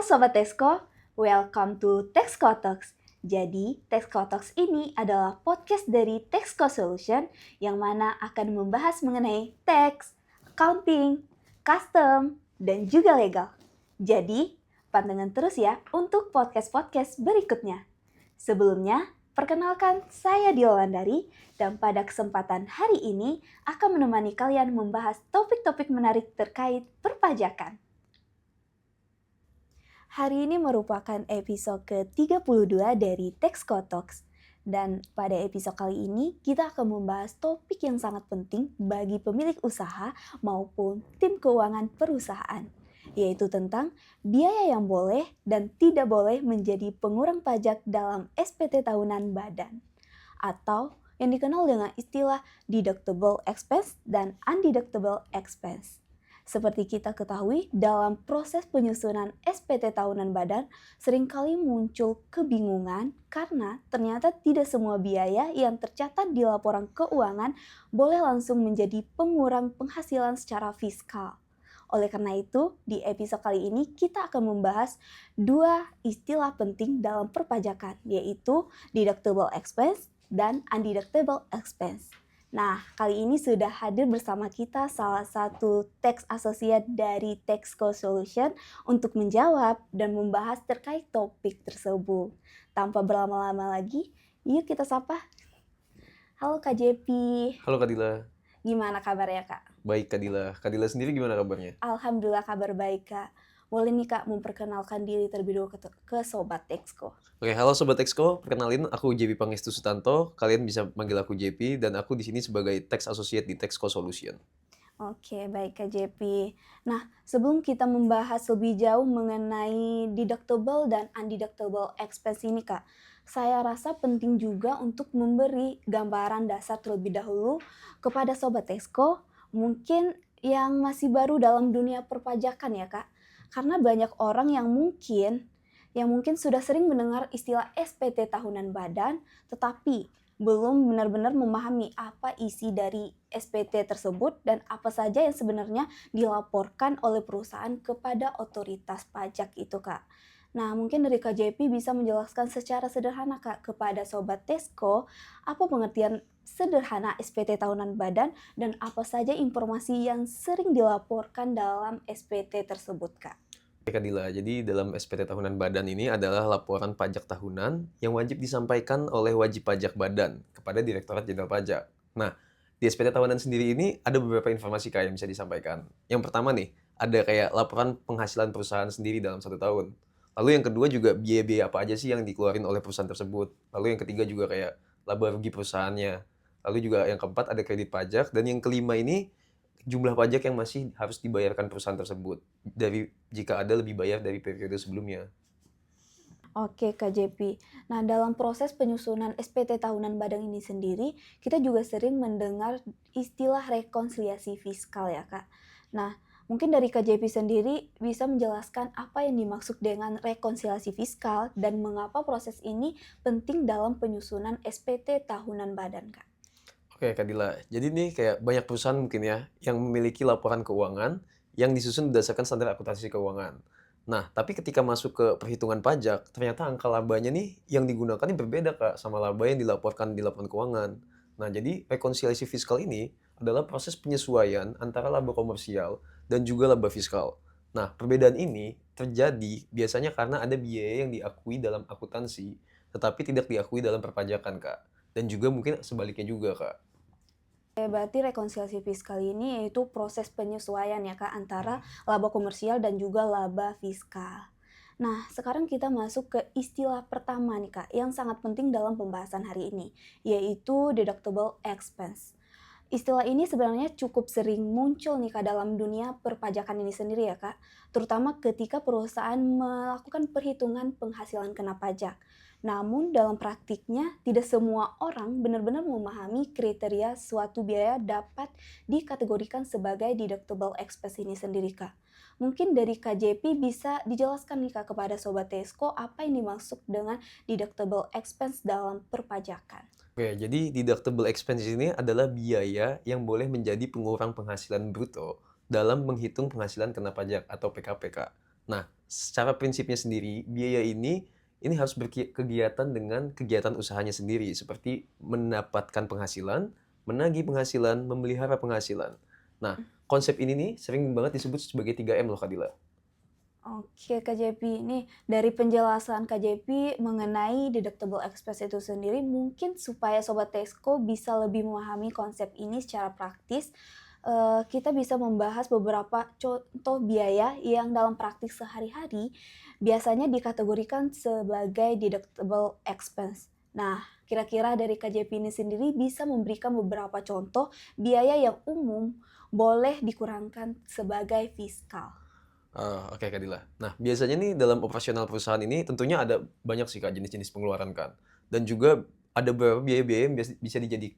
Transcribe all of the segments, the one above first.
Sobat Texco, welcome to Texco Talks. Jadi, Texco Talks ini adalah podcast dari Texco Solution yang mana akan membahas mengenai tax, accounting, custom, dan juga legal. Jadi, pantengin terus ya untuk podcast-podcast berikutnya. Sebelumnya, perkenalkan saya Diolandari dan pada kesempatan hari ini akan menemani kalian membahas topik-topik menarik terkait perpajakan. Hari ini merupakan episode ke-32 dari Texco Talks. Dan pada episode kali ini, kita akan membahas topik yang sangat penting bagi pemilik usaha maupun tim keuangan perusahaan, yaitu tentang biaya yang boleh dan tidak boleh menjadi pengurang pajak dalam SPT tahunan badan, atau yang dikenal dengan istilah deductible expense dan undeductible expense. Seperti kita ketahui, dalam proses penyusunan SPT tahunan badan, seringkali muncul kebingungan karena ternyata tidak semua biaya yang tercatat di laporan keuangan boleh langsung menjadi pengurang penghasilan secara fiskal. Oleh karena itu, di episode kali ini kita akan membahas dua istilah penting dalam perpajakan, yaitu deductible expense dan undeductible expense. Nah, kali ini sudah hadir bersama kita salah satu tax associate dari Texco Solution untuk menjawab dan membahas terkait topik tersebut. Tanpa berlama-lama lagi, yuk kita sapa. Halo Kak JP. Halo Kak Dila. Gimana kabarnya Kak? Baik Kak Dila. Kak Dila sendiri gimana kabarnya? Alhamdulillah kabar baik Kak. Boleh nih Kak memperkenalkan diri terlebih dahulu ke Sobat Texco. Oke, halo Sobat Texco. Perkenalin, aku JP Pangestu Sutanto. Kalian bisa manggil aku JP dan aku di sini sebagai Tax Associate di Texco Solution. Oke, baik Kak JP. Nah, sebelum kita membahas lebih jauh mengenai deductible dan undeductible expense ini Kak, saya rasa penting juga untuk memberi gambaran dasar terlebih dahulu kepada Sobat Texco, mungkin yang masih baru dalam dunia perpajakan ya Kak. Karena banyak orang yang mungkin sudah sering mendengar istilah SPT tahunan badan, tetapi belum benar-benar memahami apa isi dari SPT tersebut dan apa saja yang sebenarnya dilaporkan oleh perusahaan kepada otoritas pajak itu Kak. Nah, mungkin dari Kak JP bisa menjelaskan secara sederhana Kak kepada Sobat Texco apa pengertian sederhana SPT tahunan badan dan apa saja informasi yang sering dilaporkan dalam SPT tersebut Kak. Oke Kak Dila, jadi dalam SPT tahunan badan ini adalah laporan pajak tahunan yang wajib disampaikan oleh wajib pajak badan kepada Direktorat Jenderal Pajak. Nah, di SPT tahunan sendiri ini ada beberapa informasi Kak yang bisa disampaikan. Yang pertama nih, ada kayak laporan penghasilan perusahaan sendiri dalam 1 tahun. Lalu yang kedua juga biaya-biaya apa aja sih yang dikeluarin oleh perusahaan tersebut. Lalu yang ketiga juga kayak laba rugi perusahaannya. Lalu juga yang keempat ada kredit pajak. Dan yang kelima ini jumlah pajak yang masih harus dibayarkan perusahaan tersebut dari jika ada lebih bayar dari periode sebelumnya. Oke Kak JP. Nah, dalam proses penyusunan SPT tahunan badan ini sendiri, kita juga sering mendengar istilah rekonsiliasi fiskal ya Kak. Nah, mungkin dari Kak JP sendiri bisa menjelaskan apa yang dimaksud dengan rekonsiliasi fiskal dan mengapa proses ini penting dalam penyusunan SPT tahunan badan Kak. Oke Kak Dila, jadi nih kayak banyak perusahaan mungkin ya yang memiliki laporan keuangan yang disusun berdasarkan standar akuntansi keuangan. Nah, tapi ketika masuk ke perhitungan pajak, ternyata angka labanya nih yang digunakan ini berbeda Kak sama laba yang dilaporkan di laporan keuangan. Nah, jadi rekonsiliasi fiskal ini adalah proses penyesuaian antara laba komersial dan juga laba fiskal. Nah, perbedaan ini terjadi biasanya karena ada biaya yang diakui dalam akuntansi, tetapi tidak diakui dalam perpajakan Kak. Dan juga mungkin sebaliknya juga Kak. Berarti rekonsiliasi fiskal ini yaitu proses penyesuaian ya Kak antara laba komersial dan juga laba fiskal. Nah, sekarang kita masuk ke istilah pertama nih Kak yang sangat penting dalam pembahasan hari ini, yaitu deductible expense. Istilah ini sebenarnya cukup sering muncul nih Kak dalam dunia perpajakan ini sendiri ya Kak, terutama ketika perusahaan melakukan perhitungan penghasilan kena pajak. Namun dalam praktiknya tidak semua orang benar-benar memahami kriteria suatu biaya dapat dikategorikan sebagai deductible expense ini sendiri Kak. Mungkin dari KJP bisa dijelaskan nih Kak kepada Sobat Tesco apa yang dimaksud dengan deductible expense dalam perpajakan. Oke, jadi deductible expense ini adalah biaya yang boleh menjadi pengurang penghasilan bruto dalam menghitung penghasilan kena pajak atau PKPK. Nah, secara prinsipnya sendiri, biaya ini harus berkegiatan dengan kegiatan usahanya sendiri, seperti mendapatkan penghasilan, menagih penghasilan, memelihara penghasilan. Nah, konsep ini nih sering banget disebut sebagai 3M loh, Kak Dila. Oke, Kak JP. Nih, dari penjelasan Kak JP mengenai deductible expense itu sendiri, mungkin supaya Sobat Tesco bisa lebih memahami konsep ini secara praktis, kita bisa membahas beberapa contoh biaya yang dalam praktik sehari-hari biasanya dikategorikan sebagai deductible expense. Nah, kira-kira dari Kak JP ini sendiri bisa memberikan beberapa contoh biaya yang umum boleh dikurangkan sebagai fiskal. Oke Kak Dila. Nah, biasanya nih dalam operasional perusahaan ini tentunya ada banyak sih Kak jenis-jenis pengeluaran kan. Dan juga ada beberapa biaya-biaya yang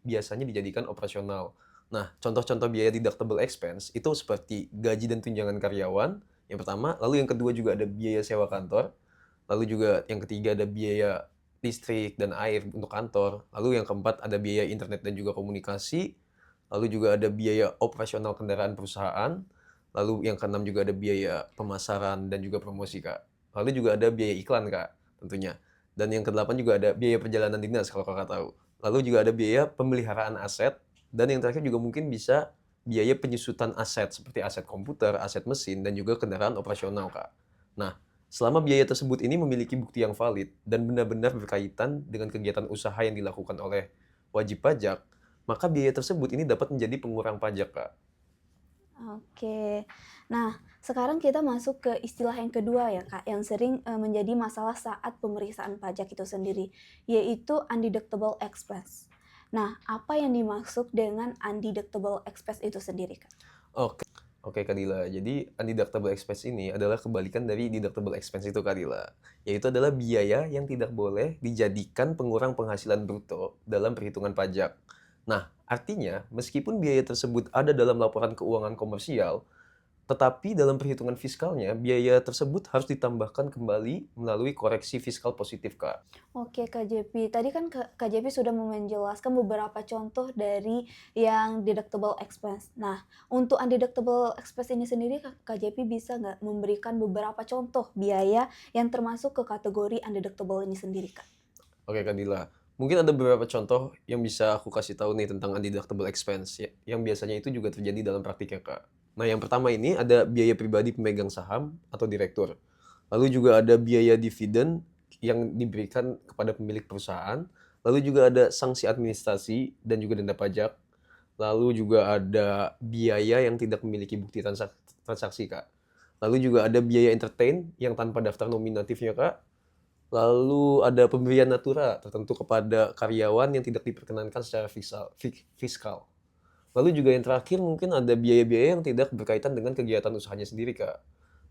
biasanya dijadikan operasional. Nah, contoh-contoh biaya deductible expense itu seperti gaji dan tunjangan karyawan, yang pertama. Lalu yang kedua juga ada biaya sewa kantor. Lalu juga yang ketiga ada biaya listrik dan air untuk kantor. Lalu yang keempat ada biaya internet dan juga komunikasi. Lalu juga ada biaya operasional kendaraan perusahaan. Lalu yang keenam juga ada biaya pemasaran dan juga promosi, Kak. Lalu juga ada biaya iklan, Kak, tentunya. Dan yang kedelapan juga ada biaya perjalanan dinas kalau Kakak tahu. Lalu juga ada biaya pemeliharaan aset. Dan yang terakhir juga mungkin bisa biaya penyusutan aset seperti aset komputer, aset mesin, dan juga kendaraan operasional, Kak. Nah, selama biaya tersebut ini memiliki bukti yang valid dan benar-benar berkaitan dengan kegiatan usaha yang dilakukan oleh wajib pajak, maka biaya tersebut ini dapat menjadi pengurang pajak, Kak. Oke. Nah, sekarang kita masuk ke istilah yang kedua ya, Kak, yang sering menjadi masalah saat pemeriksaan pajak itu sendiri, yaitu undeductible expense. Nah, apa yang dimaksud dengan undeductible expense itu sendiri, Kak? Oke, oke Kak Dila. Jadi undeductible expense ini adalah kebalikan dari deductible expense itu Kak Dila. Yaitu adalah biaya yang tidak boleh dijadikan pengurang penghasilan bruto dalam perhitungan pajak. Nah, artinya meskipun biaya tersebut ada dalam laporan keuangan komersial, tetapi dalam perhitungan fiskalnya biaya tersebut harus ditambahkan kembali melalui koreksi fiskal positif, Kak. Oke, Kak JP. Tadi kan Kak JP sudah menjelaskan beberapa contoh dari yang deductible expense. Nah, untuk undeductible expense ini sendiri, Kak JP bisa nggak memberikan beberapa contoh biaya yang termasuk ke kategori undeductible ini sendiri, Kak? Oke Kak Dila, mungkin ada beberapa contoh yang bisa aku kasih tahu nih tentang undeductible expense ya, yang biasanya itu juga terjadi dalam praktiknya Kak. Nah yang pertama ini ada biaya pribadi pemegang saham atau direktur. Lalu juga ada biaya dividen yang diberikan kepada pemilik perusahaan. Lalu juga ada sanksi administrasi dan juga denda pajak. Lalu juga ada biaya yang tidak memiliki bukti transaksi Kak. Lalu juga ada biaya entertain yang tanpa daftar nominatifnya Kak. Lalu ada pemberian natura tertentu kepada karyawan yang tidak diperkenankan secara fiskal. Lalu juga yang terakhir mungkin ada biaya-biaya yang tidak berkaitan dengan kegiatan usahanya sendiri, Kak.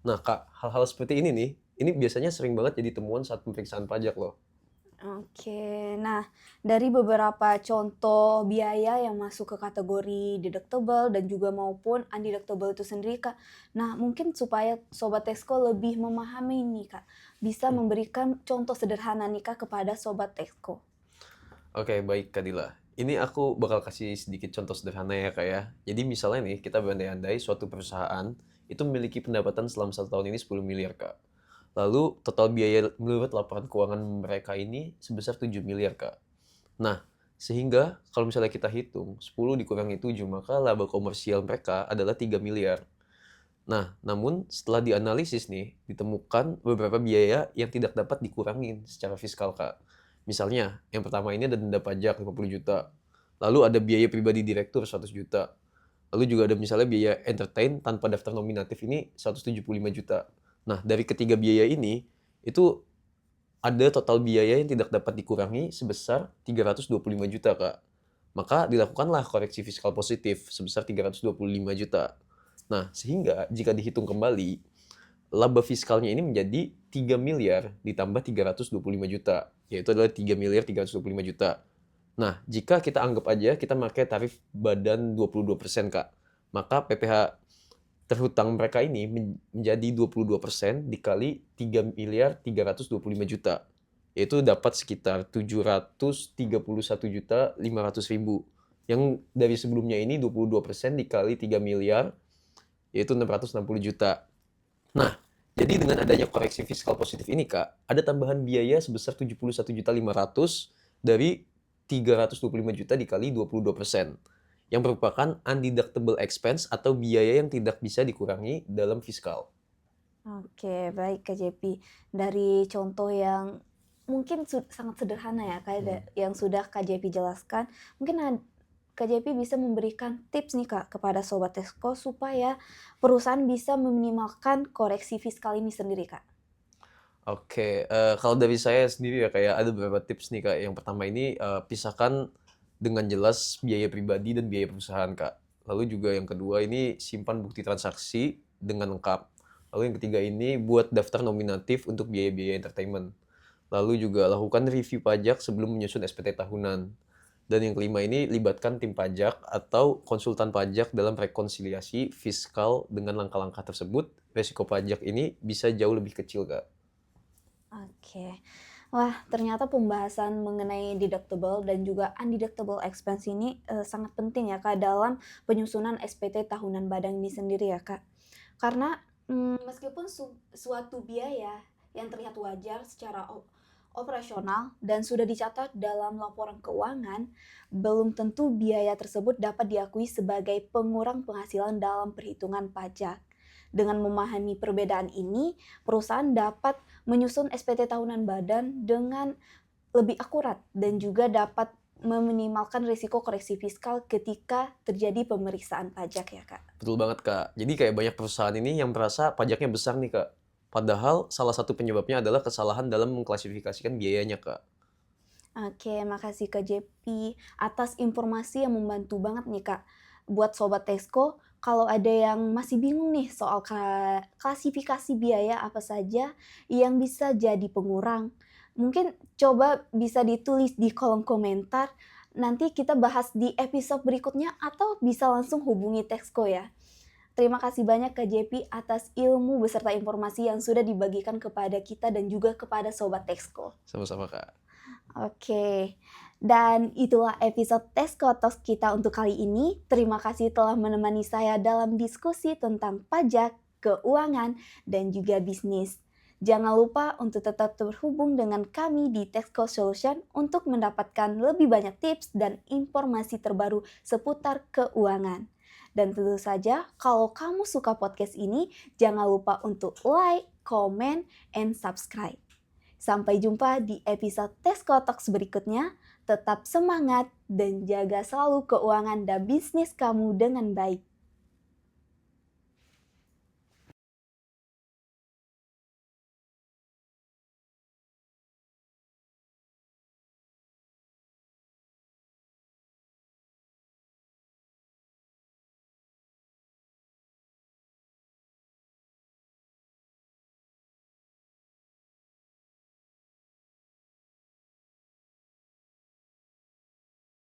Nah, Kak, hal-hal seperti ini nih, ini biasanya sering banget jadi temuan saat pemeriksaan pajak loh. Oke, nah dari beberapa contoh biaya yang masuk ke kategori deductible dan juga maupun undeductible itu sendiri, Kak. Nah, mungkin supaya Sobat Tesco lebih memahami nih, Kak, bisa Hmm. memberikan contoh sederhana nih, Kak, kepada Sobat Tesco. Oke, baik Kak Dila. Ini aku bakal kasih sedikit contoh sederhana ya Kak ya. Jadi misalnya nih, kita berandai-andai suatu perusahaan itu memiliki pendapatan selama 1 tahun ini 10 miliar Kak. Lalu total biaya menurut laporan keuangan mereka ini sebesar 7 miliar Kak. Nah, sehingga kalau misalnya kita hitung 10 dikurangi 7 maka laba komersial mereka adalah 3 miliar. Nah, namun setelah dianalisis nih, ditemukan beberapa biaya yang tidak dapat dikurangin secara fiskal, Kak. Misalnya, yang pertama ini ada denda pajak 50 juta. Lalu ada biaya pribadi direktur 100 juta. Lalu juga ada misalnya biaya entertain tanpa daftar nominatif ini 175 juta. Nah, dari ketiga biaya ini, itu ada total biaya yang tidak dapat dikurangi sebesar 325 juta, Kak. Maka dilakukanlah koreksi fiskal positif sebesar 325 juta. Nah, sehingga jika dihitung kembali, laba fiskalnya ini menjadi 3 miliar ditambah 325 juta, yaitu adalah 3 miliar 325 juta. Nah, jika kita anggap aja kita pakai tarif badan 22%, Kak, maka PPh terhutang mereka ini menjadi 22% dikali 3 miliar 325 juta, yaitu dapat sekitar 731.500.000. Yang dari sebelumnya ini 22% dikali 3 miliar, yaitu 660 juta. Nah, Jadi dengan adanya koreksi fiskal positif ini Kak, ada tambahan biaya sebesar 71.500.000 dari 325 juta dikali 22%, yang merupakan undeductible expense atau biaya yang tidak bisa dikurangi dalam fiskal. Oke, baik Kak JP. Dari contoh yang mungkin sangat sederhana ya, kayak Hmm. yang sudah Kak JP jelaskan, mungkin Kak JP bisa memberikan tips nih Kak kepada Sobat Tesko supaya perusahaan bisa meminimalkan koreksi fiskal ini sendiri Kak. Oke, kalau dari saya sendiri ya kayak ada beberapa tips nih Kak. Yang pertama ini pisahkan dengan jelas biaya pribadi dan biaya perusahaan Kak. Lalu juga yang kedua ini simpan bukti transaksi dengan lengkap. Lalu yang ketiga ini buat daftar nominatif untuk biaya-biaya entertainment. Lalu juga lakukan review pajak sebelum menyusun SPT tahunan. Dan yang kelima ini libatkan tim pajak atau konsultan pajak dalam rekonsiliasi fiskal. Dengan langkah-langkah tersebut, resiko pajak ini bisa jauh lebih kecil Kak. Oke. Wah, ternyata pembahasan mengenai deductible dan juga undeductible expense ini sangat penting ya Kak dalam penyusunan SPT tahunan badan ini sendiri ya Kak. Karena meskipun suatu biaya yang terlihat wajar secara operasional dan sudah dicatat dalam laporan keuangan, belum tentu biaya tersebut dapat diakui sebagai pengurang penghasilan dalam perhitungan pajak. Dengan memahami perbedaan ini, perusahaan dapat menyusun SPT tahunan badan dengan lebih akurat dan juga dapat meminimalkan risiko koreksi fiskal ketika terjadi pemeriksaan pajak ya Kak. Betul banget, Kak. Jadi kayak banyak perusahaan ini yang merasa pajaknya besar nih, Kak. Padahal salah satu penyebabnya adalah kesalahan dalam mengklasifikasikan biayanya, Kak. Oke, makasih Kak JP atas informasi yang membantu banget nih Kak. Buat Sobat Tesco, kalau ada yang masih bingung nih soal klasifikasi biaya apa saja yang bisa jadi pengurang, mungkin coba bisa ditulis di kolom komentar. Nanti kita bahas di episode berikutnya atau bisa langsung hubungi Tesco ya. Terima kasih banyak Kak JP atas ilmu beserta informasi yang sudah dibagikan kepada kita dan juga kepada Sobat Tesco. Sama-sama, Kak. Oke, dan itulah episode Tesco Talks kita untuk kali ini. Terima kasih telah menemani saya dalam diskusi tentang pajak, keuangan, dan juga bisnis. Jangan lupa untuk tetap terhubung dengan kami di Tesco Solution untuk mendapatkan lebih banyak tips dan informasi terbaru seputar keuangan. Dan tentu saja, kalau kamu suka podcast ini, jangan lupa untuk like, comment, and subscribe. Sampai jumpa di episode Tesco Talks berikutnya. Tetap semangat dan jaga selalu keuangan dan bisnis kamu dengan baik.